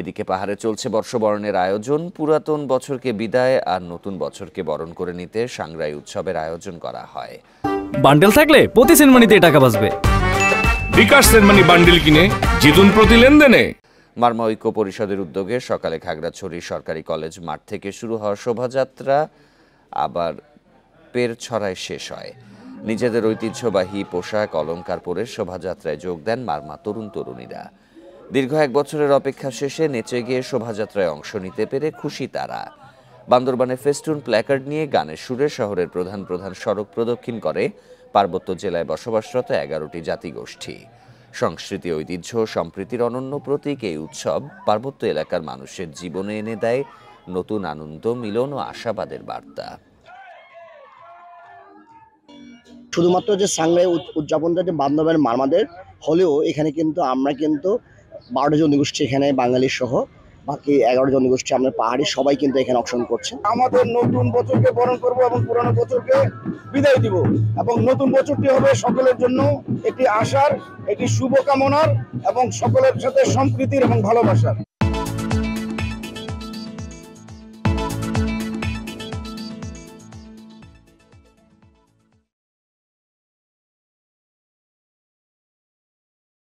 এদিকে পাহাড়ে চলছে বর্ষবরণের আয়োজন। পুরাতন বছরকে বিদায় আর নতুন বছরকে বরণ করে নিতে সাংগ্রাই উৎসবের আয়োজন করা হয়। বান্ডেল থাকলে প্রতি সেনমানিতে টাকা বাঁচবে। বিকাশ সেনমানি বান্ডেল কিনে জিতুন প্রতি লেনদেনে। মারমা ঐক্য পরিষদের উদ্যোগে সকালে খাগড়াছড়ি সরকারি কলেজ মাঠ থেকে শুরু হওয়া শোভাযাত্রা আবার পেরছড়ায় শেষ হয়। নিজেদের ঐতিহ্যবাহী পোশাক অলংকার পরে শোভাযাত্রায় যোগ দেন মারমা তরুণ তরুণীরা। দীর্ঘ 1 বছরের অপেক্ষা শেষে নেচে গিয়ে শোভাযাত্রায় অংশ নিতে পেরে খুশি তারা। বান্দরবানে ফেস্টুন প্ল্যাকার্ড নিয়ে গানের সুরে শহরের প্রধান প্রধান সড়ক প্রদক্ষিণ করে পার্বত্য জেলায় বসবাসরত 11টি জাতিগোষ্ঠী। সংস্কৃতি, ঐতিহ্য, সম্প্রীতির অনন্য প্রতীক এই উৎসব পার্বত্য এলাকার মানুষের জীবনে এনে দেয় নতুন আনন্দ, মিলন ও আশাবাদের বার্তা। শুধুমাত্র যে সাংগ্রাই উদযাপনটা যে বান্দরবানের মারমাদের হলেও এখানে কিন্তু আমরা কিন্তু 12টা জনগোষ্ঠী এখানে বাঙালি সহ বাকি 11 জনগোষ্ঠী আমরা পাহাড়ি সবাই কিন্তু এখানে অংশগ্রহণ করছে। আমাদের নতুন বছরকে বরণ করব এবং পুরনো বছরকে বিদায় দিব এবং নতুন বছরটি হবে সকলের জন্য একটি আশার, একটি শুভকামনার এবং সকলের সাথে সম্প্রীতির এবং ভালোবাসার।